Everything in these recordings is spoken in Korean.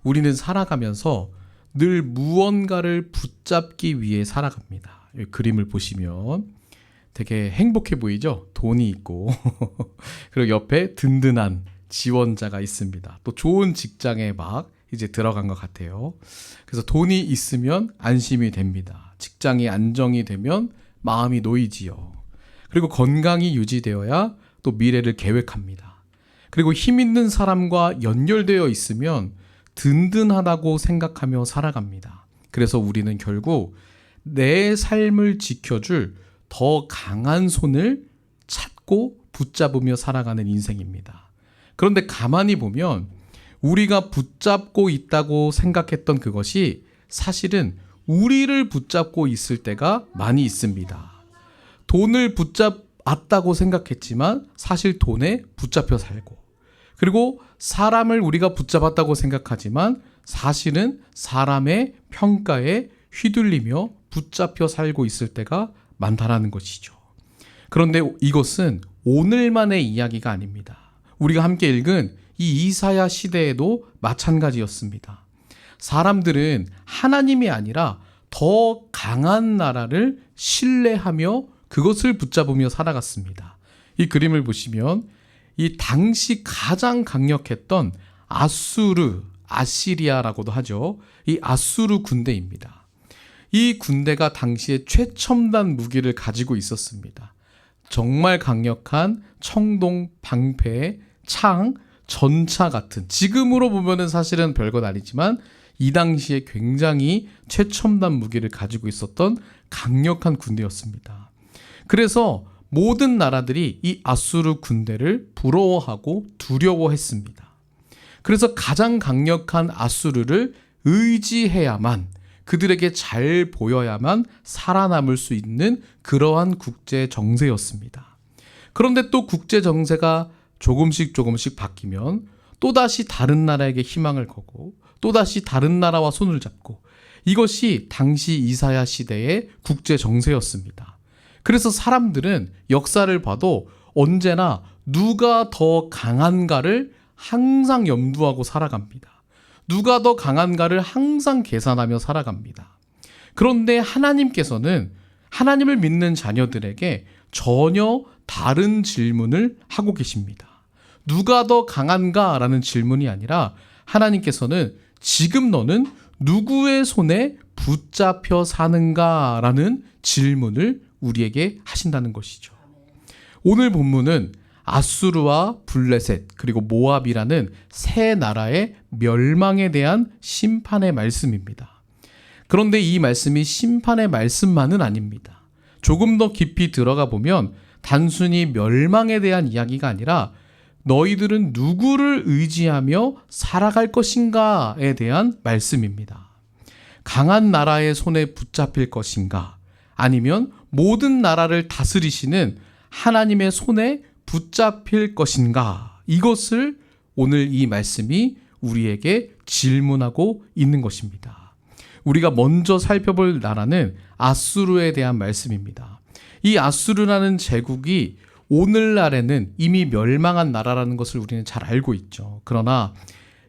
우리는 살아가면서 늘 무언가를 붙잡기 위해 살아갑니다. 이 그림을 보시면 되게 행복해 보이죠? 돈이 있고 그리고 옆에 든든한 지원자가 있습니다. 또 좋은 직장에 막 이제 들어간 것 같아요. 그래서 돈이 있으면 안심이 됩니다. 직장이 안정이 되면 마음이 놓이지요. 그리고 건강이 유지되어야 또 미래를 계획합니다. 그리고 힘 있는 사람과 연결되어 있으면 든든하다고 생각하며 살아갑니다. 그래서 우리는 결국 내 삶을 지켜줄 더 강한 손을 찾고 붙잡으며 살아가는 인생입니다. 그런데 가만히 보면 우리가 붙잡고 있다고 생각했던 그것이 사실은 우리를 붙잡고 있을 때가 많이 있습니다. 돈을 붙잡았다고 생각했지만 사실 돈에 붙잡혀 살고, 그리고 사람을 우리가 붙잡았다고 생각하지만 사실은 사람의 평가에 휘둘리며 붙잡혀 살고 있을 때가 많다라는 것이죠. 그런데 이것은 오늘만의 이야기가 아닙니다. 우리가 함께 읽은 이 이사야 시대에도 마찬가지였습니다. 사람들은 하나님이 아니라 더 강한 나라를 신뢰하며 그것을 붙잡으며 살아갔습니다. 이 그림을 보시면 이 당시 가장 강력했던 아시리아라고도 하죠. 이 아수르 군대입니다. 이 군대가 당시에 최첨단 무기를 가지고 있었습니다. 정말 강력한 청동, 방패, 창, 전차 같은, 지금으로 보면은 사실은 별것 아니지만 이 당시에 굉장히 최첨단 무기를 가지고 있었던 강력한 군대였습니다. 그래서 모든 나라들이 이 아수르 군대를 부러워하고 두려워했습니다. 그래서 가장 강력한 아수르를 의지해야만, 그들에게 잘 보여야만 살아남을 수 있는 그러한 국제 정세였습니다. 그런데 또 국제 정세가 조금씩 바뀌면 또다시 다른 나라에게 희망을 거고 또다시 다른 나라와 손을 잡고, 이것이 당시 이사야 시대의 국제 정세였습니다. 그래서 사람들은 역사를 봐도 언제나 누가 더 강한가를 항상 염두하고 살아갑니다. 누가 더 강한가를 항상 계산하며 살아갑니다. 그런데 하나님께서는 하나님을 믿는 자녀들에게 전혀 다른 질문을 하고 계십니다. 누가 더 강한가라는 질문이 아니라 하나님께서는 지금 너는 누구의 손에 붙잡혀 사는가라는 질문을 우리에게 하신다는 것이죠. 오늘 본문은 아수르와 블레셋 그리고 모압이라는 세 나라의 멸망에 대한 심판의 말씀입니다. 그런데 이 말씀이 심판의 말씀만은 아닙니다. 조금 더 깊이 들어가 보면 단순히 멸망에 대한 이야기가 아니라 너희들은 누구를 의지하며 살아갈 것인가에 대한 말씀입니다. 강한 나라의 손에 붙잡힐 것인가, 아니면 모든 나라를 다스리시는 하나님의 손에 붙잡힐 것인가, 이것을 오늘 이 말씀이 우리에게 질문하고 있는 것입니다. 우리가 먼저 살펴볼 나라는 아수르에 대한 말씀입니다. 이 아수르라는 제국이 오늘날에는 이미 멸망한 나라라는 것을 우리는 잘 알고 있죠. 그러나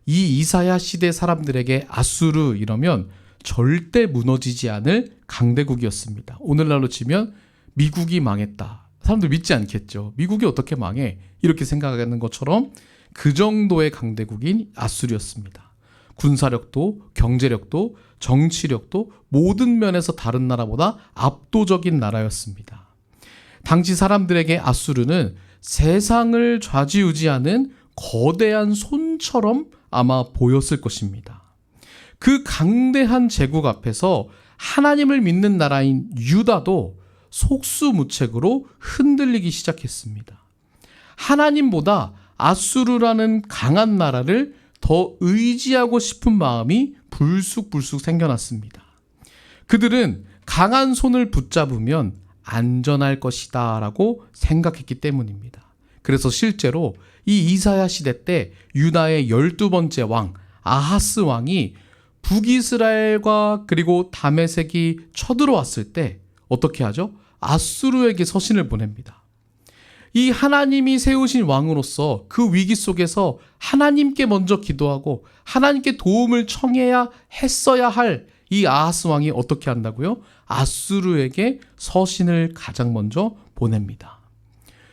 이 이사야 시대 사람들에게 아수르 이러면 절대 무너지지 않을 강대국이었습니다. 오늘날로 치면 미국이 망했다, 사람들 믿지 않겠죠. 미국이 어떻게 망해? 이렇게 생각하는 것처럼 그 정도의 강대국인 아수르였습니다. 군사력도, 경제력도, 정치력도 모든 면에서 다른 나라보다 압도적인 나라였습니다. 당시 사람들에게 아수르는 세상을 좌지우지하는 거대한 손처럼 아마 보였을 것입니다. 그 강대한 제국 앞에서 하나님을 믿는 나라인 유다도 속수무책으로 흔들리기 시작했습니다. 하나님보다 아수르라는 강한 나라를 더 의지하고 싶은 마음이 불쑥 생겨났습니다. 그들은 강한 손을 붙잡으면 안전할 것이다 라고 생각했기 때문입니다. 그래서 실제로 이 이사야 시대 때 유다의 12번째 왕 아하스 왕이 북이스라엘과 그리고 다메섹이 쳐들어왔을 때 어떻게 하죠? 아수르에게 서신을 보냅니다. 이 하나님이 세우신 왕으로서 그 위기 속에서 하나님께 먼저 기도하고 하나님께 도움을 청해야 했어야 할 이 아하스 왕이 어떻게 한다고요? 아수르에게 서신을 가장 먼저 보냅니다.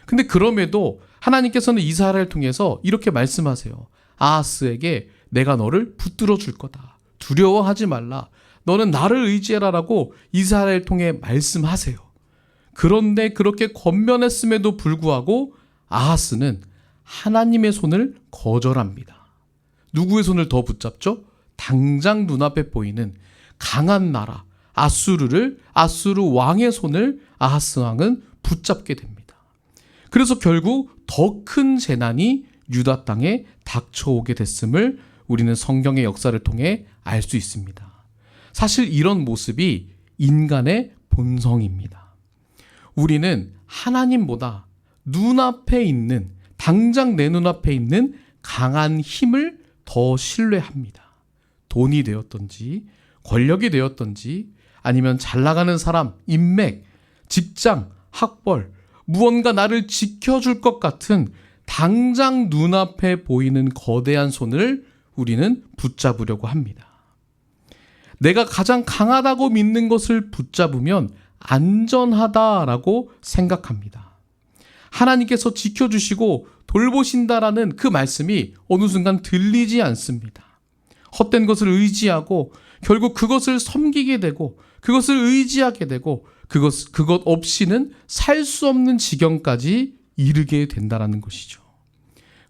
근데 그럼에도 하나님께서는 이사야를 통해서 이렇게 말씀하세요. 아하스에게 내가 너를 붙들어 줄 거다. 두려워하지 말라. 너는 나를 의지해라라고 이사야를 통해 말씀하세요. 그런데 그렇게 권면했음에도 불구하고 아하스는 하나님의 손을 거절합니다. 누구의 손을 더 붙잡죠? 당장 눈앞에 보이는 강한 나라 아수르 왕의 손을 아하스 왕은 붙잡게 됩니다. 그래서 결국 더 큰 재난이 유다 땅에 닥쳐오게 됐음을 우리는 성경의 역사를 통해 알 수 있습니다. 사실 이런 모습이 인간의 본성입니다. 우리는 하나님보다 눈앞에 있는, 당장 내 눈앞에 있는 강한 힘을 더 신뢰합니다. 돈이 되었던지 권력이 되었던지 아니면 잘 나가는 사람, 인맥, 직장, 학벌, 무언가 나를 지켜줄 것 같은 당장 눈앞에 보이는 거대한 손을 우리는 붙잡으려고 합니다. 내가 가장 강하다고 믿는 것을 붙잡으면 안전하다라고 생각합니다. 하나님께서 지켜주시고 돌보신다라는 그 말씀이 어느 순간 들리지 않습니다. 헛된 것을 의지하고 결국 그것을 섬기게 되고 그것을 의지하게 되고 그것 없이는 살 수 없는 지경까지 이르게 된다라는 것이죠.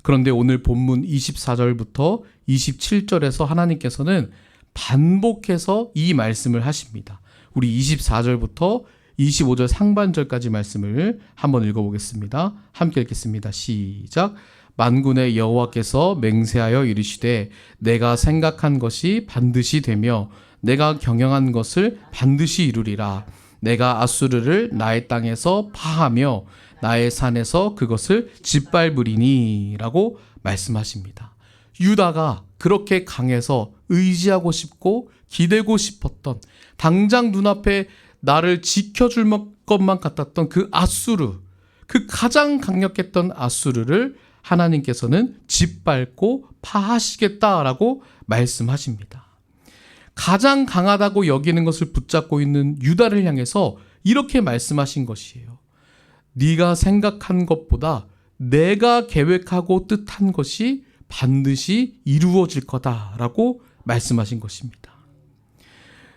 그런데 오늘 본문 24절부터 27절에서 하나님께서는 반복해서 이 말씀을 하십니다. 우리 24절부터 25절 상반절까지 말씀을 한번 읽어보겠습니다. 함께 읽겠습니다. 시작. 만군의 여호와께서 맹세하여 이르시되 내가 생각한 것이 반드시 되며 내가 경영한 것을 반드시 이루리라. 내가 아수르를 나의 땅에서 파하며 나의 산에서 그것을 짓밟으리니 라고 말씀하십니다. 유다가 그렇게 강해서 의지하고 싶고 기대고 싶었던, 당장 눈앞에 나를 지켜줄 것만 같았던 그 아수르, 그 가장 강력했던 아수르를 하나님께서는 짓밟고 파하시겠다라고 말씀하십니다. 가장 강하다고 여기는 것을 붙잡고 있는 유다를 향해서 이렇게 말씀하신 것이에요. 네가 생각한 것보다 내가 계획하고 뜻한 것이 반드시 이루어질 거다라고 말씀하신 것입니다.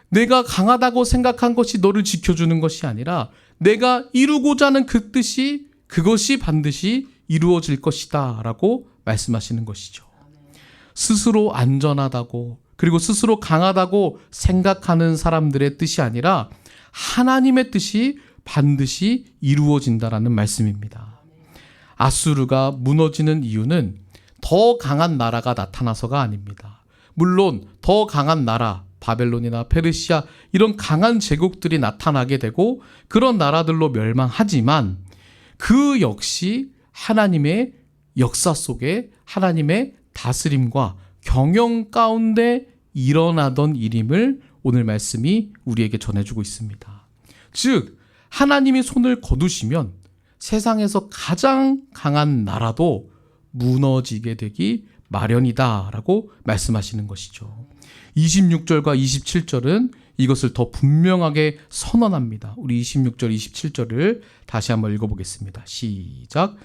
내가 강하다고 생각한 것이 너를 지켜주는 것이 아니라 내가 이루고자 하는 그 뜻이, 그것이 반드시 이루어질 것이다 라고 말씀하시는 것이죠. 스스로 안전하다고 그리고 스스로 강하다고 생각하는 사람들의 뜻이 아니라 하나님의 뜻이 반드시 이루어진다라는 말씀입니다. 아수르가 무너지는 이유는 더 강한 나라가 나타나서가 아닙니다. 물론 더 강한 나라, 바벨론이나 페르시아 이런 강한 제국들이 나타나게 되고 그런 나라들로 멸망하지만 그 역시 하나님의 역사 속에 하나님의 다스림과 경영 가운데 일어나던 일임을 오늘 말씀이 우리에게 전해주고 있습니다. 즉 하나님이 손을 거두시면 세상에서 가장 강한 나라도 무너지게 되기 마련이다라고 말씀하시는 것이죠. 26절과 27절은 이것을 더 분명하게 선언합니다. 우리 26절, 27절을 다시 한번 읽어보겠습니다. 시작.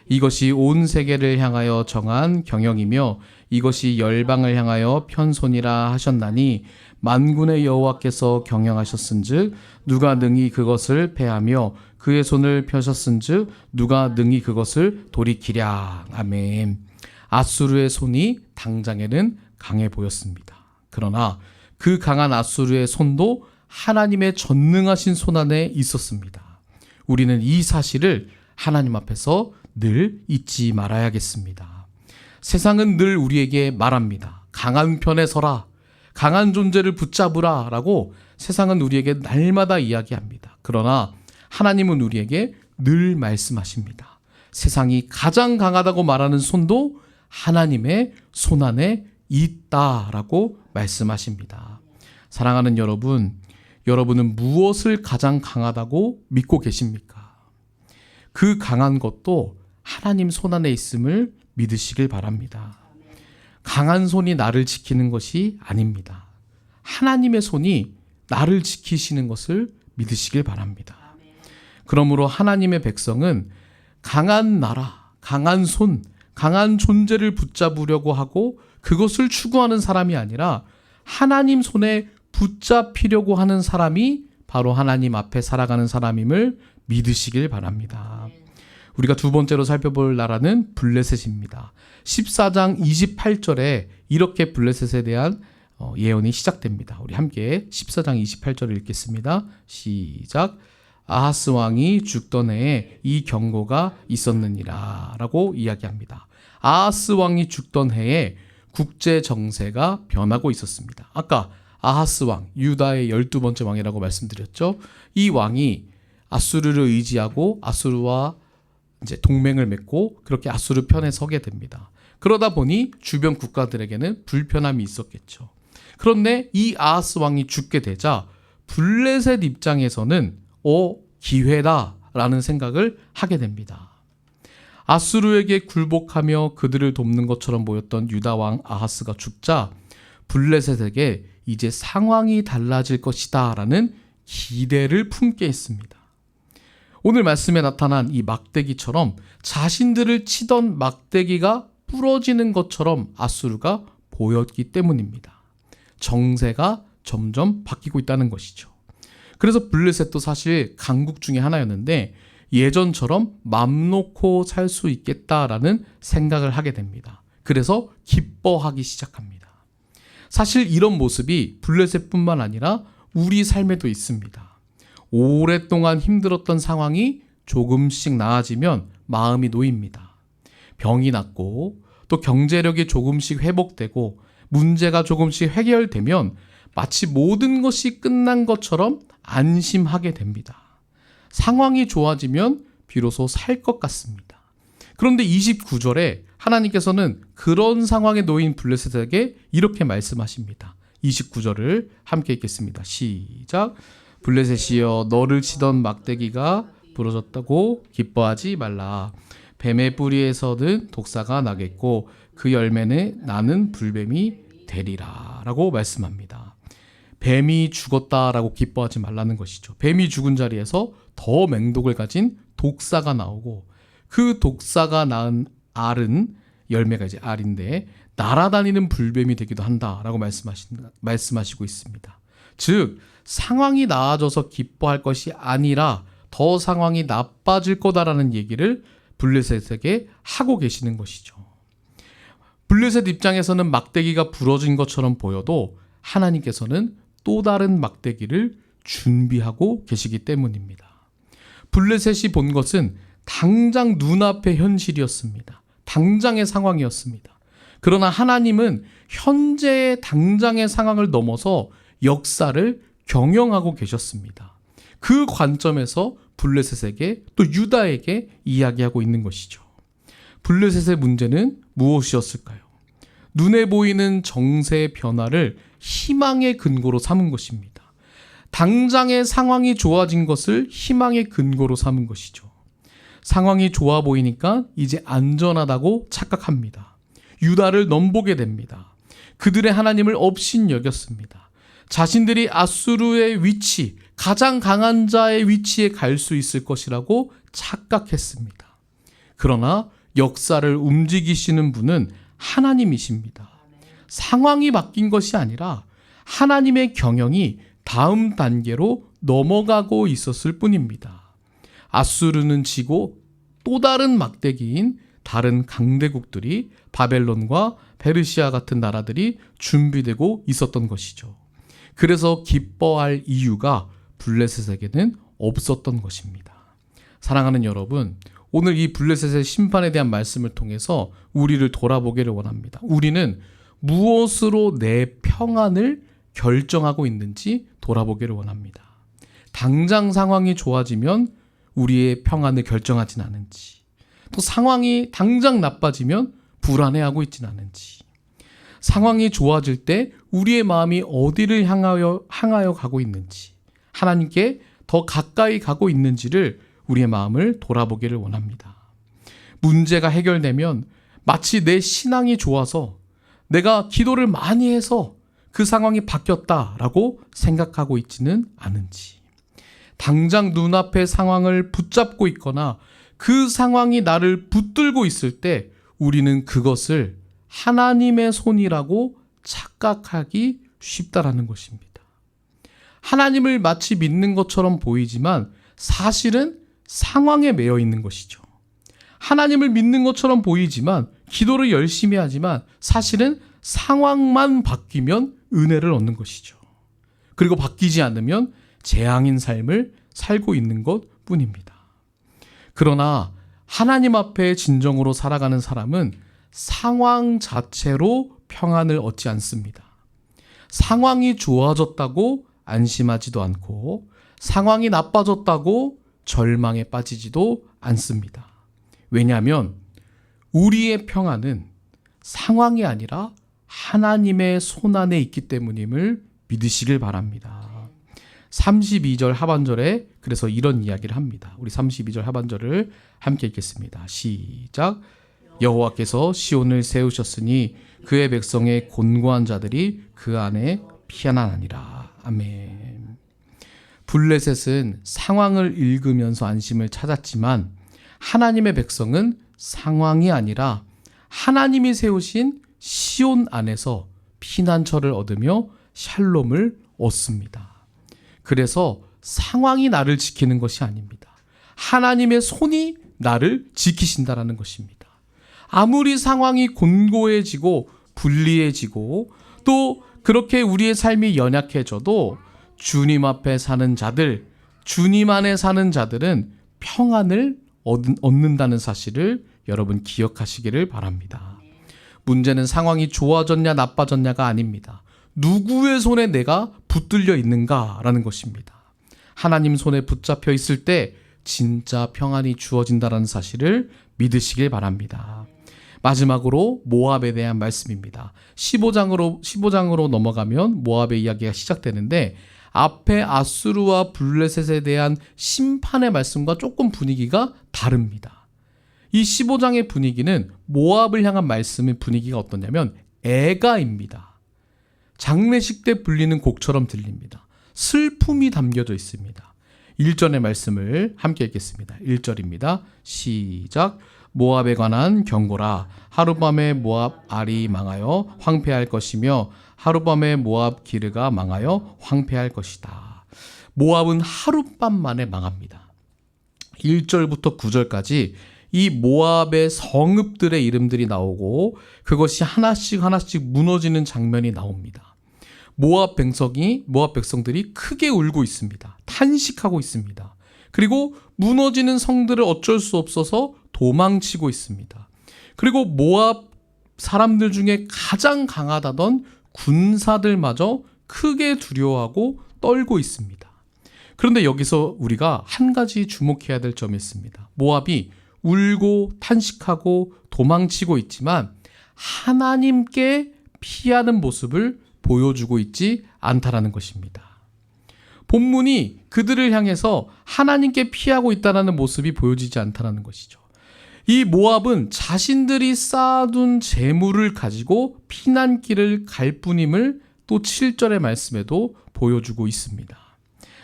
이것이 온 세계를 향하여 정한 경영이며 이것이 열방을 향하여 편손이라 하셨나니 만군의 여호와께서 경영하셨은즉 누가 능히 그것을 패하며 그의 손을 펴셨은즉 누가 능히 그것을 돌이키랴. 아멘. 아수르의 손이 당장에는 강해 보였습니다. 그러나 그 강한 아수르의 손도 하나님의 전능하신 손 안에 있었습니다. 우리는 이 사실을 하나님 앞에서 늘 잊지 말아야겠습니다. 세상은 늘 우리에게 말합니다. 강한 편에 서라. 강한 존재를 붙잡으라 라고 세상은 우리에게 날마다 이야기합니다. 그러나 하나님은 우리에게 늘 말씀하십니다. 세상이 가장 강하다고 말하는 손도 하나님의 손 안에 있다라고 말씀하십니다. 사랑하는 여러분, 여러분은 무엇을 가장 강하다고 믿고 계십니까? 그 강한 것도 하나님 손 안에 있음을 믿으시길 바랍니다. 강한 손이 나를 지키는 것이 아닙니다. 하나님의 손이 나를 지키시는 것을 믿으시길 바랍니다. 그러므로 하나님의 백성은 강한 나라, 강한 손, 강한 존재를 붙잡으려고 하고 그것을 추구하는 사람이 아니라 하나님 손에 붙잡히려고 하는 사람이 바로 하나님 앞에 살아가는 사람임을 믿으시길 바랍니다. 우리가 두 번째로 살펴볼 나라는 블레셋입니다. 14장 28절에 이렇게 블레셋에 대한 예언이 시작됩니다. 우리 함께 14장 28절을 읽겠습니다. 시작. 아하스 왕이 죽던 해에 이 경고가 있었느니라 라고 이야기합니다. 아하스 왕이 죽던 해에 국제 정세가 변하고 있었습니다. 아까 아하스 왕, 유다의 12번째 왕이라고 말씀드렸죠. 이 왕이 아수르를 의지하고 아수르와 이제 동맹을 맺고 그렇게 아수르 편에 서게 됩니다. 그러다 보니 주변 국가들에게는 불편함이 있었겠죠. 그런데 이 아하스 왕이 죽게 되자 블레셋 입장에서는 기회다라는 생각을 하게 됩니다. 아수르에게 굴복하며 그들을 돕는 것처럼 보였던 유다 왕 아하스가 죽자 블레셋에게 이제 상황이 달라질 것이다 라는 기대를 품게 했습니다. 오늘 말씀에 나타난 이 막대기처럼 자신들을 치던 막대기가 부러지는 것처럼 아수르가 보였기 때문입니다. 정세가 점점 바뀌고 있다는 것이죠. 그래서 블레셋도 사실 강국 중에 하나였는데 예전처럼 맘 놓고 살 수 있겠다라는 생각을 하게 됩니다. 그래서 기뻐하기 시작합니다. 사실 이런 모습이 블레셋뿐만 아니라 우리 삶에도 있습니다. 오랫동안 힘들었던 상황이 조금씩 나아지면 마음이 놓입니다. 병이 낫고 또 경제력이 조금씩 회복되고 문제가 조금씩 해결되면 마치 모든 것이 끝난 것처럼 안심하게 됩니다. 상황이 좋아지면 비로소 살 것 같습니다. 그런데 29절에 하나님께서는 그런 상황에 놓인 블레셋에게 이렇게 말씀하십니다. 29절을 함께 읽겠습니다. 시작. 블레셋이여 너를 치던 막대기가 부러졌다고 기뻐하지 말라. 뱀의 뿌리에서는 독사가 나겠고 그 열매는 나는 불뱀이 되리라 라고 말씀합니다. 뱀이 죽었다라고 기뻐하지 말라는 것이죠. 뱀이 죽은 자리에서 더 맹독을 가진 독사가 나오고 그 독사가 낳은 알은 열매가 이제 알인데 날아다니는 불뱀이 되기도 한다라고 말씀하시고 있습니다. 즉 상황이 나아져서 기뻐할 것이 아니라 더 상황이 나빠질 거다라는 얘기를 블레셋에게 하고 계시는 것이죠. 블레셋 입장에서는 막대기가 부러진 것처럼 보여도 하나님께서는 또 다른 막대기를 준비하고 계시기 때문입니다. 블레셋이 본 것은 당장 눈앞의 현실이었습니다. 당장의 상황이었습니다. 그러나 하나님은 현재의 당장의 상황을 넘어서 역사를 경영하고 계셨습니다. 그 관점에서 블레셋에게 또 유다에게 이야기하고 있는 것이죠. 블레셋의 문제는 무엇이었을까요? 눈에 보이는 정세의 변화를 희망의 근거로 삼은 것입니다. 당장의 상황이 좋아진 것을 희망의 근거로 삼은 것이죠. 상황이 좋아 보이니까 이제 안전하다고 착각합니다. 유다를 넘보게 됩니다. 그들의 하나님을 업신여겼습니다. 자신들이 아수르의 위치, 가장 강한 자의 위치에 갈 수 있을 것이라고 착각했습니다. 그러나 역사를 움직이시는 분은 하나님이십니다. 상황이 바뀐 것이 아니라 하나님의 경영이 다음 단계로 넘어가고 있었을 뿐입니다. 아수르는 지고 또 다른 막대기인 다른 강대국들이 바벨론과 페르시아 같은 나라들이 준비되고 있었던 것이죠. 그래서 기뻐할 이유가 블레셋에게는 없었던 것입니다. 사랑하는 여러분, 오늘 이 블레셋의 심판에 대한 말씀을 통해서 우리를 돌아보기를 원합니다. 우리는 무엇으로 내 평안을 결정하고 있는지 돌아보기를 원합니다. 당장 상황이 좋아지면 우리의 평안을 결정하진 않은지, 또 상황이 당장 나빠지면 불안해하고 있진 않은지, 상황이 좋아질 때 우리의 마음이 어디를 향하여 가고 있는지, 하나님께 더 가까이 가고 있는지를 우리의 마음을 돌아보기를 원합니다. 문제가 해결되면 마치 내 신앙이 좋아서 내가 기도를 많이 해서 그 상황이 바뀌었다라고 생각하고 있지는 않은지, 당장 눈앞의 상황을 붙잡고 있거나 그 상황이 나를 붙들고 있을 때 우리는 그것을 하나님의 손이라고 착각하기 쉽다라는 것입니다. 하나님을 마치 믿는 것처럼 보이지만 사실은 상황에 매여 있는 것이죠. 하나님을 믿는 것처럼 보이지만 기도를 열심히 하지만 사실은 상황만 바뀌면 은혜를 얻는 것이죠. 그리고 바뀌지 않으면 재앙인 삶을 살고 있는 것 뿐입니다. 그러나 하나님 앞에 진정으로 살아가는 사람은 상황 자체로 평안을 얻지 않습니다. 상황이 좋아졌다고 안심하지도 않고 상황이 나빠졌다고 절망에 빠지지도 않습니다. 왜냐하면 우리의 평안은 상황이 아니라 하나님의 손안에 있기 때문임을 믿으시길 바랍니다. 32절 하반절에 그래서 이런 이야기를 합니다. 우리 32절 하반절을 함께 읽겠습니다. 시작. 여호와께서 시온을 세우셨으니 그의 백성의 곤고한 자들이 그 안에 피하나니라. 아멘. 블레셋은 상황을 읽으면서 안심을 찾았지만 하나님의 백성은 상황이 아니라 하나님이 세우신 시온 안에서 피난처를 얻으며 샬롬을 얻습니다. 그래서 상황이 나를 지키는 것이 아닙니다. 하나님의 손이 나를 지키신다라는 것입니다. 아무리 상황이 곤고해지고 불리해지고 또 그렇게 우리의 삶이 연약해져도 주님 앞에 사는 자들, 주님 안에 사는 자들은 평안을 얻는다는 사실을 여러분 기억하시기를 바랍니다. 문제는 상황이 좋아졌냐 나빠졌냐가 아닙니다. 누구의 손에 내가 붙들려 있는가라는 것입니다. 하나님 손에 붙잡혀 있을 때 진짜 평안이 주어진다는 사실을 믿으시길 바랍니다. 마지막으로 모압에 대한 말씀입니다. 15장으로 넘어가면 모압의 이야기가 시작되는데 앞에 아수르와 블레셋에 대한 심판의 말씀과 조금 분위기가 다릅니다. 이 15장의 분위기는 모압을 향한 말씀의 분위기가 어떠냐면 애가입니다. 장례식 때 불리는 곡처럼 들립니다. 슬픔이 담겨져 있습니다. 1절의 말씀을 함께 읽겠습니다. 1절입니다. 시작. 모압에 관한 경고라. 하룻밤에 모압 알이 망하여 황폐할 것이며 하룻밤에 모압 기르가 망하여 황폐할 것이다. 모압은 하룻밤 만에 망합니다. 1절부터 9절까지 이 모압의 성읍들의 이름들이 나오고 그것이 하나씩 무너지는 장면이 나옵니다. 모압 백성들이 크게 울고 있습니다. 탄식하고 있습니다. 그리고 무너지는 성들을 어쩔 수 없어서 도망치고 있습니다. 그리고 모압 사람들 중에 가장 강하다던 군사들마저 크게 두려워하고 떨고 있습니다. 그런데 여기서 우리가 한 가지 주목해야 될 점이 있습니다. 모압이 울고 탄식하고 도망치고 있지만 하나님께 피하는 모습을 보여주고 있지 않다라는 것입니다. 본문이 그들을 향해서 하나님께 피하고 있다는 모습이 보여지지 않다라는 것이죠. 이 모압은 자신들이 쌓아둔 재물을 가지고 피난길을 갈 뿐임을 또 7절의 말씀에도 보여주고 있습니다.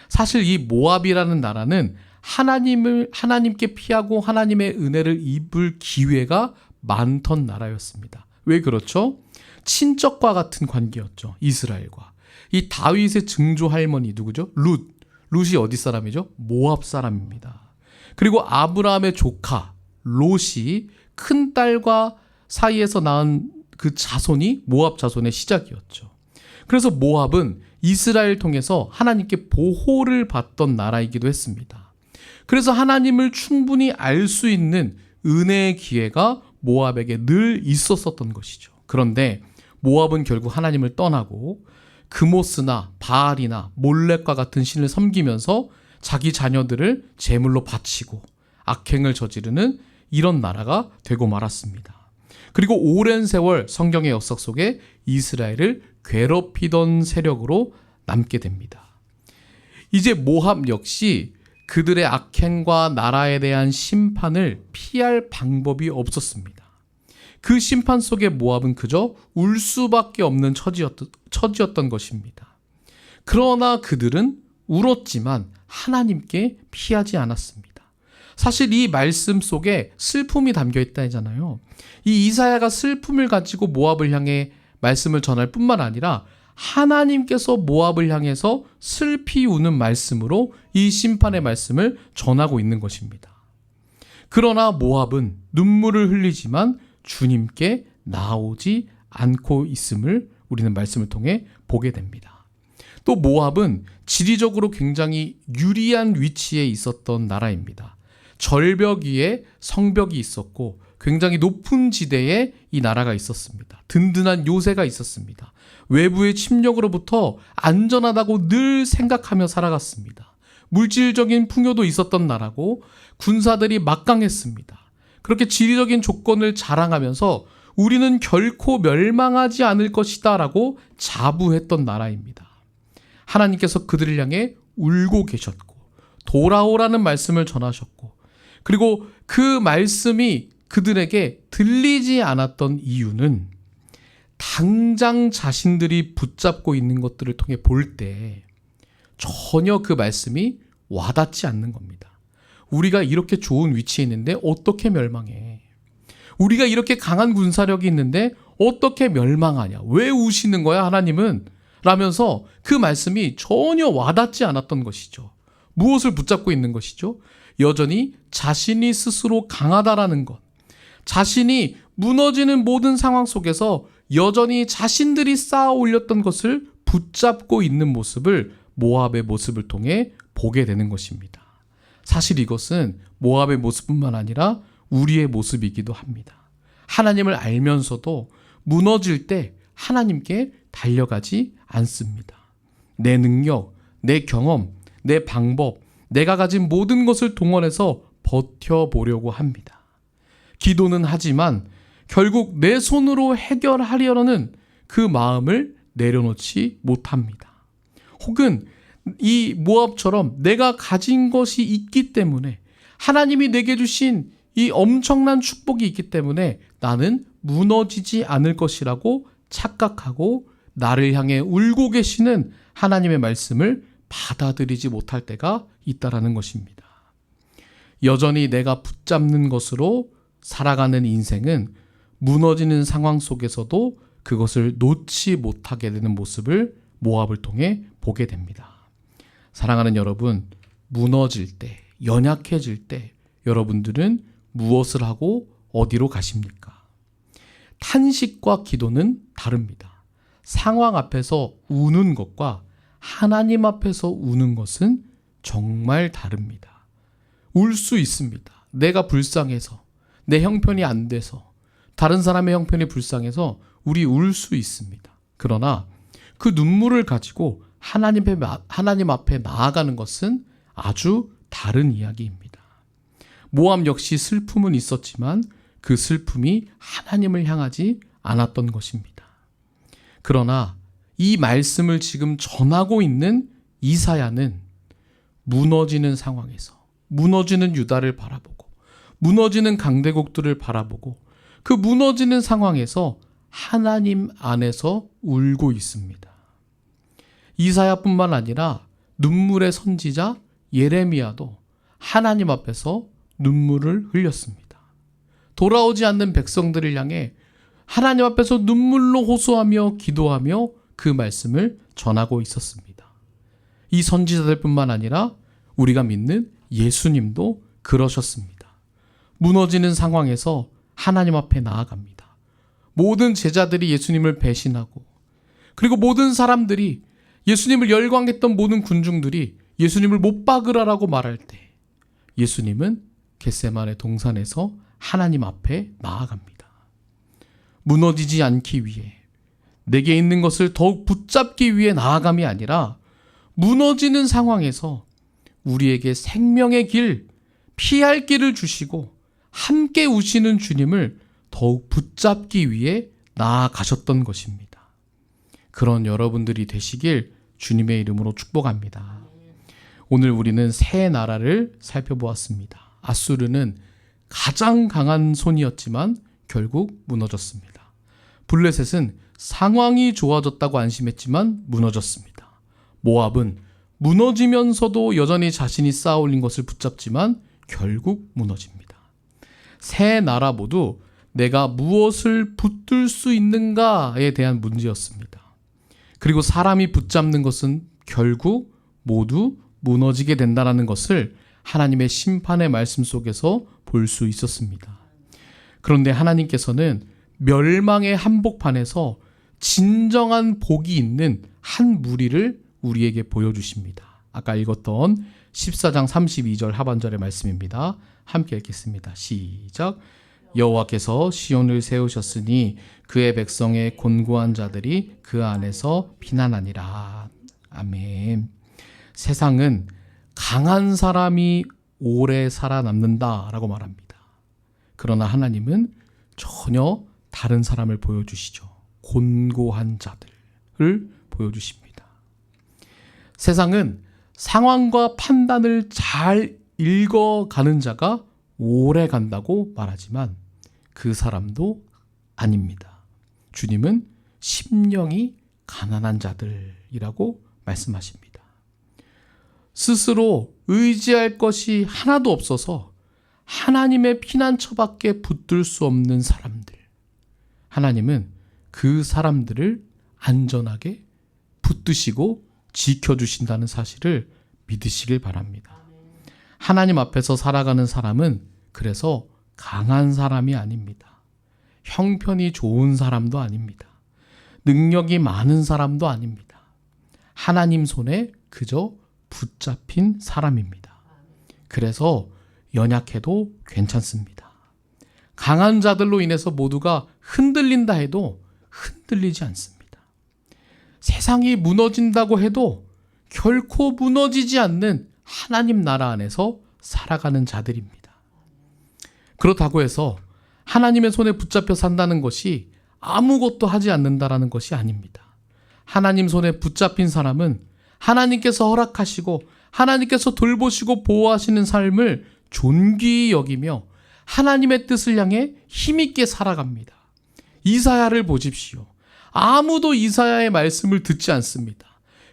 사실 이 모압이라는 나라는 하나님께 피하고 하나님의 은혜를 입을 기회가 많던 나라였습니다. 왜 그렇죠? 친척과 같은 관계였죠. 이스라엘과. 이 다윗의 증조 할머니 누구죠? 룻이 어디 사람이죠? 모압 사람입니다. 그리고 아브라함의 조카 롯이 큰딸과 사이에서 낳은 그 자손이 모압 자손의 시작이었죠. 그래서 모압은 이스라엘 통해서 하나님께 보호를 받던 나라이기도 했습니다. 그래서 하나님을 충분히 알 수 있는 은혜의 기회가 모압에게 늘 있었던 것이죠. 그런데 모압은 결국 하나님을 떠나고 그모스나 바알이나 몰렉과 같은 신을 섬기면서 자기 자녀들을 제물로 바치고 악행을 저지르는 이런 나라가 되고 말았습니다. 그리고 오랜 세월 성경의 역사 속에 이스라엘을 괴롭히던 세력으로 남게 됩니다. 이제 모압 역시 그들의 악행과 나라에 대한 심판을 피할 방법이 없었습니다. 그 심판 속에 모압은 그저 울 수밖에 없는 처지였던 것입니다. 그러나 그들은 울었지만 하나님께 피하지 않았습니다. 사실 이 말씀 속에 슬픔이 담겨 있다 했잖아요. 이 이사야가 슬픔을 가지고 모압을 향해 말씀을 전할 뿐만 아니라 하나님께서 모압을 향해서 슬피 우는 말씀으로 이 심판의 말씀을 전하고 있는 것입니다. 그러나 모압은 눈물을 흘리지만 주님께 나오지 않고 있음을 우리는 말씀을 통해 보게 됩니다. 또 모압은 지리적으로 굉장히 유리한 위치에 있었던 나라입니다. 절벽 위에 성벽이 있었고 굉장히 높은 지대에 이 나라가 있었습니다. 든든한 요새가 있었습니다. 외부의 침략으로부터 안전하다고 늘 생각하며 살아갔습니다. 물질적인 풍요도 있었던 나라고 군사들이 막강했습니다. 그렇게 지리적인 조건을 자랑하면서 우리는 결코 멸망하지 않을 것이다 라고 자부했던 나라입니다. 하나님께서 그들을 향해 울고 계셨고 돌아오라는 말씀을 전하셨고 그리고 그 말씀이 그들에게 들리지 않았던 이유는 당장 자신들이 붙잡고 있는 것들을 통해 볼 때 전혀 그 말씀이 와닿지 않는 겁니다. 우리가 이렇게 좋은 위치에 있는데 어떻게 멸망해? 우리가 이렇게 강한 군사력이 있는데 어떻게 멸망하냐? 왜 우시는 거야 하나님은? 라면서 그 말씀이 전혀 와닿지 않았던 것이죠. 무엇을 붙잡고 있는 것이죠? 여전히 자신이 스스로 강하다라는 것, 자신이 무너지는 모든 상황 속에서 여전히 자신들이 쌓아 올렸던 것을 붙잡고 있는 모습을 모압의 모습을 통해 보게 되는 것입니다. 사실 이것은 모압의 모습뿐만 아니라 우리의 모습이기도 합니다. 하나님을 알면서도 무너질 때 하나님께 달려가지 않습니다. 내 능력, 내 경험, 내 방법, 내가 가진 모든 것을 동원해서 버텨보려고 합니다. 기도는 하지만 결국 내 손으로 해결하려는 그 마음을 내려놓지 못합니다. 혹은 이 모압처럼 내가 가진 것이 있기 때문에 하나님이 내게 주신 이 엄청난 축복이 있기 때문에 나는 무너지지 않을 것이라고 착각하고 나를 향해 울고 계시는 하나님의 말씀을 받아들이지 못할 때가 있다라는 것입니다. 여전히 내가 붙잡는 것으로 살아가는 인생은 무너지는 상황 속에서도 그것을 놓지 못하게 되는 모습을 모압을 통해 보게 됩니다. 사랑하는 여러분, 무너질 때, 연약해질 때 여러분들은 무엇을 하고 어디로 가십니까? 탄식과 기도는 다릅니다. 상황 앞에서 우는 것과 하나님 앞에서 우는 것은 정말 다릅니다. 울 수 있습니다. 내가 불쌍해서, 내 형편이 안 돼서, 다른 사람의 형편이 불쌍해서 우리 울 수 있습니다. 그러나 그 눈물을 가지고 하나님 앞에 나아가는 것은 아주 다른 이야기입니다. 모압 역시 슬픔은 있었지만 그 슬픔이 하나님을 향하지 않았던 것입니다. 그러나 이 말씀을 지금 전하고 있는 이사야는 무너지는 상황에서 무너지는 유다를 바라보고 무너지는 강대국들을 바라보고 그 무너지는 상황에서 하나님 안에서 울고 있습니다. 이사야뿐만 아니라 눈물의 선지자 예레미야도 하나님 앞에서 눈물을 흘렸습니다. 돌아오지 않는 백성들을 향해 하나님 앞에서 눈물로 호소하며 기도하며 그 말씀을 전하고 있었습니다. 이 선지자들뿐만 아니라 우리가 믿는 예수님도 그러셨습니다. 무너지는 상황에서 하나님 앞에 나아갑니다. 모든 제자들이 예수님을 배신하고 그리고 모든 사람들이 예수님을 열광했던 모든 군중들이 예수님을 못 박으라라고 말할 때 예수님은 겟세마네 동산에서 하나님 앞에 나아갑니다. 무너지지 않기 위해 내게 있는 것을 더욱 붙잡기 위해 나아감이 아니라 무너지는 상황에서 우리에게 생명의 길, 피할 길을 주시고 함께 우시는 주님을 더욱 붙잡기 위해 나아가셨던 것입니다. 그런 여러분들이 되시길 주님의 이름으로 축복합니다. 오늘 우리는 세 나라를 살펴보았습니다. 아수르는 가장 강한 손이었지만 결국 무너졌습니다. 블레셋은 상황이 좋아졌다고 안심했지만 무너졌습니다. 모압은 무너지면서도 여전히 자신이 쌓아 올린 것을 붙잡지만 결국 무너집니다. 세 나라 모두 내가 무엇을 붙들 수 있는가에 대한 문제였습니다. 그리고 사람이 붙잡는 것은 결국 모두 무너지게 된다는 것을 하나님의 심판의 말씀 속에서 볼 수 있었습니다. 그런데 하나님께서는 멸망의 한복판에서 진정한 복이 있는 한 무리를 우리에게 보여주십니다. 아까 읽었던 14장 32절 하반절의 말씀입니다. 함께 읽겠습니다. 시작. 여호와께서 시온을 세우셨으니 그의 백성의 곤고한 자들이 그 안에서 피난하니라. 아멘. 세상은 강한 사람이 오래 살아남는다라고 말합니다. 그러나 하나님은 전혀 다른 사람을 보여주시죠. 곤고한 자들을 보여주십니다. 세상은 상황과 판단을 잘 읽어가는 자가 오래 간다고 말하지만 그 사람도 아닙니다. 주님은 심령이 가난한 자들이라고 말씀하십니다. 스스로 의지할 것이 하나도 없어서 하나님의 피난처밖에 붙들 수 없는 사람들, 하나님은 그 사람들을 안전하게 붙드시고 지켜주신다는 사실을 믿으시길 바랍니다. 하나님 앞에서 살아가는 사람은 그래서 강한 사람이 아닙니다. 형편이 좋은 사람도 아닙니다. 능력이 많은 사람도 아닙니다. 하나님 손에 그저 붙잡힌 사람입니다. 그래서 연약해도 괜찮습니다. 강한 자들로 인해서 모두가 흔들린다 해도 흔들리지 않습니다. 세상이 무너진다고 해도 결코 무너지지 않는 하나님 나라 안에서 살아가는 자들입니다. 그렇다고 해서 하나님의 손에 붙잡혀 산다는 것이 아무것도 하지 않는다라는 것이 아닙니다. 하나님 손에 붙잡힌 사람은 하나님께서 허락하시고 하나님께서 돌보시고 보호하시는 삶을 존귀히 여기며 하나님의 뜻을 향해 힘있게 살아갑니다. 이사야를 보십시오. 아무도 이사야의 말씀을 듣지 않습니다.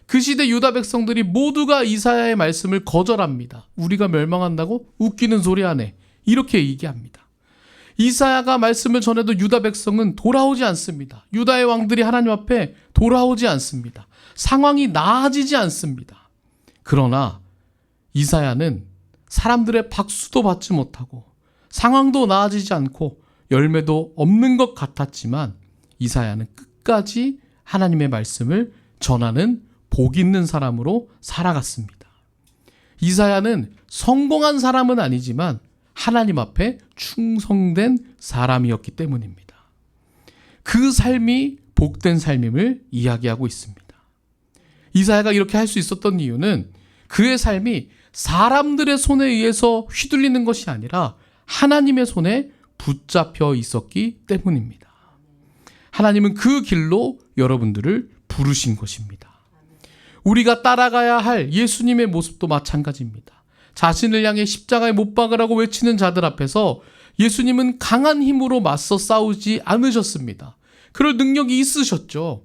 그 시대 유다 백성들이 모두가 이사야의 말씀을 거절합니다. 우리가 멸망한다고? 웃기는 소리 하네. 이렇게 얘기합니다. 이사야가 말씀을 전해도 유다 백성은 돌아오지 않습니다. 유다의 왕들이 하나님 앞에 돌아오지 않습니다. 상황이 나아지지 않습니다. 그러나 이사야는 사람들의 박수도 받지 못하고 상황도 나아지지 않고 열매도 없는 것 같았지만 이사야는 끝까지 하나님의 말씀을 전하는 복 있는 사람으로 살아갔습니다. 이사야는 성공한 사람은 아니지만 하나님 앞에 충성된 사람이었기 때문입니다. 그 삶이 복된 삶임을 이야기하고 있습니다. 이사야가 이렇게 할 수 있었던 이유는 그의 삶이 사람들의 손에 의해서 휘둘리는 것이 아니라 하나님의 손에 붙잡혀 있었기 때문입니다. 하나님은 그 길로 여러분들을 부르신 것입니다. 우리가 따라가야 할 예수님의 모습도 마찬가지입니다. 자신을 향해 십자가에 못 박으라고 외치는 자들 앞에서 예수님은 강한 힘으로 맞서 싸우지 않으셨습니다. 그럴 능력이 있으셨죠.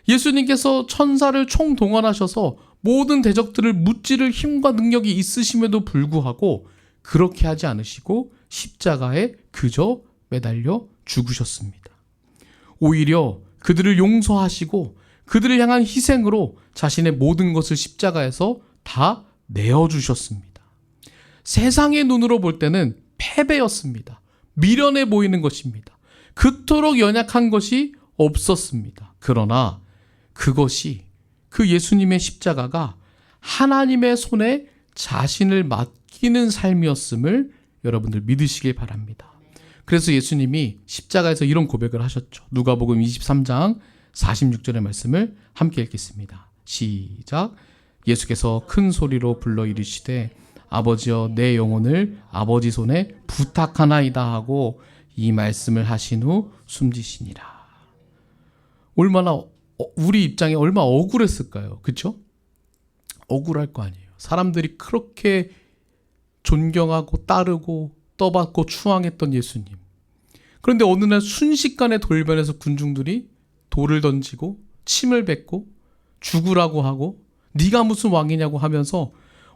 예수님께서 천사를 총동원하셔서 모든 대적들을 무찌를 힘과 능력이 있으심에도 불구하고 그렇게 하지 않으시고 십자가에 그저 매달려 죽으셨습니다. 오히려 그들을 용서하시고 그들을 향한 희생으로 자신의 모든 것을 십자가에서 다 내어주셨습니다. 세상의 눈으로 볼 때는 패배였습니다. 미련해 보이는 것입니다. 그토록 연약한 것이 없었습니다. 그러나 그것이 그 예수님의 십자가가 하나님의 손에 자신을 맡기는 삶이었음을 여러분들 믿으시길 바랍니다. 그래서 예수님이 십자가에서 이런 고백을 하셨죠. 누가복음 23장 46절의 말씀을 함께 읽겠습니다. 시작. 예수께서 큰 소리로 불러 이르시되 아버지여 내 영혼을 아버지 손에 부탁하나이다 하고 이 말씀을 하신 후 숨지시니라. 얼마나 우리 입장에 얼마나 억울했을까요? 그렇죠? 억울할 거 아니에요. 사람들이 그렇게 존경하고 따르고 떠받고 추앙했던 예수님. 그런데 어느 날 순식간에 돌변해서 군중들이 돌을 던지고 침을 뱉고 죽으라고 하고 네가 무슨 왕이냐고 하면서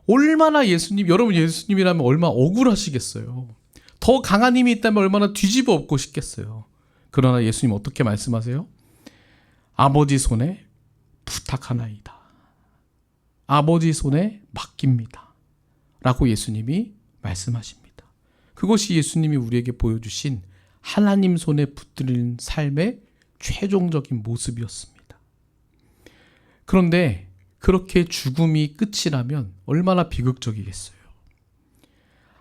얼마나 여러분 예수님이라면 얼마나 억울하시겠어요. 더 강한 힘이 있다면 얼마나 뒤집어 엎고 싶겠어요. 그러나 예수님 어떻게 말씀하세요? 아버지 손에 부탁하나이다. 아버지 손에 맡깁니다. 라고 예수님이 말씀하십니다. 그것이 예수님이 우리에게 보여주신 하나님 손에 붙들린 삶의 최종적인 모습이었습니다. 그런데 그렇게 죽음이 끝이라면 얼마나 비극적이겠어요.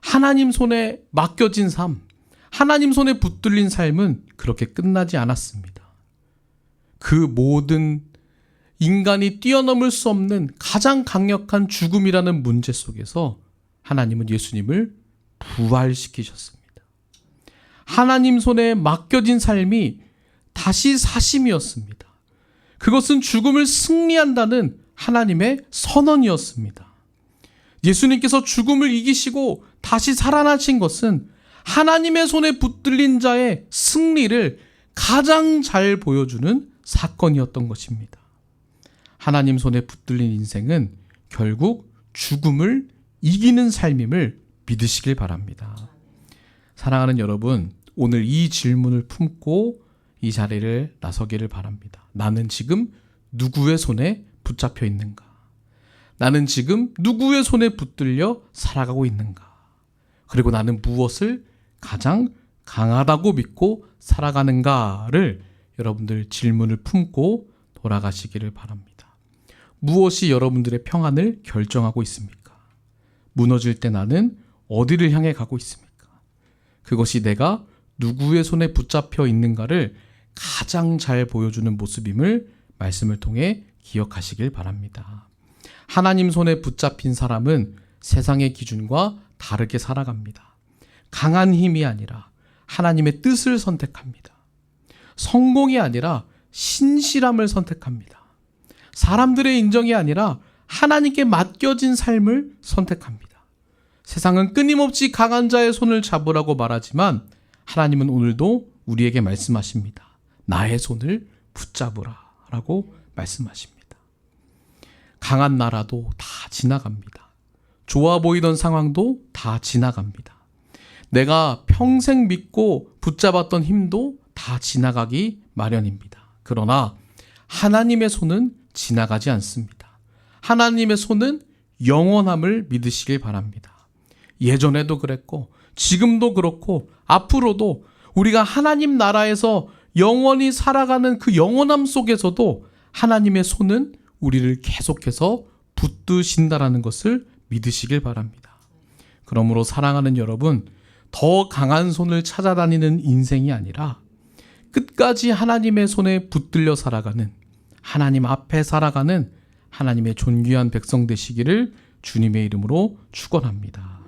하나님 손에 맡겨진 삶, 하나님 손에 붙들린 삶은 그렇게 끝나지 않았습니다. 그 모든 인간이 뛰어넘을 수 없는 가장 강력한 죽음이라는 문제 속에서 하나님은 예수님을 부활시키셨습니다. 하나님 손에 맡겨진 삶이 다시 사심이었습니다. 그것은 죽음을 승리한다는 하나님의 선언이었습니다. 예수님께서 죽음을 이기시고 다시 살아나신 것은 하나님의 손에 붙들린 자의 승리를 가장 잘 보여주는 사건이었던 것입니다. 하나님 손에 붙들린 인생은 결국 죽음을 이기는 삶임을 믿으시길 바랍니다. 사랑하는 여러분, 오늘 이 질문을 품고 이 자리를 나서기를 바랍니다. 나는 지금 누구의 손에 붙잡혀 있는가? 나는 지금 누구의 손에 붙들려 살아가고 있는가? 그리고 나는 무엇을 가장 강하다고 믿고 살아가는가를 여러분들 질문을 품고 돌아가시기를 바랍니다. 무엇이 여러분들의 평안을 결정하고 있습니까? 무너질 때 나는 어디를 향해 가고 있습니까? 그것이 내가 누구의 손에 붙잡혀 있는가를 가장 잘 보여주는 모습임을 말씀을 통해 기억하시길 바랍니다. 하나님 손에 붙잡힌 사람은 세상의 기준과 다르게 살아갑니다. 강한 힘이 아니라 하나님의 뜻을 선택합니다. 성공이 아니라 신실함을 선택합니다. 사람들의 인정이 아니라 하나님께 맡겨진 삶을 선택합니다. 세상은 끊임없이 강한 자의 손을 잡으라고 말하지만 하나님은 오늘도 우리에게 말씀하십니다. 나의 손을 붙잡으라 라고 말씀하십니다. 강한 나라도 다 지나갑니다. 좋아 보이던 상황도 다 지나갑니다. 내가 평생 믿고 붙잡았던 힘도 다 지나가기 마련입니다. 그러나 하나님의 손은 지나가지 않습니다. 하나님의 손은 영원함을 믿으시길 바랍니다. 예전에도 그랬고 지금도 그렇고 앞으로도 우리가 하나님 나라에서 영원히 살아가는 그 영원함 속에서도 하나님의 손은 우리를 계속해서 붙드신다라는 것을 믿으시길 바랍니다. 그러므로 사랑하는 여러분, 더 강한 손을 찾아다니는 인생이 아니라 끝까지 하나님의 손에 붙들려 살아가는, 하나님 앞에 살아가는 하나님의 존귀한 백성 되시기를 주님의 이름으로 축원합니다.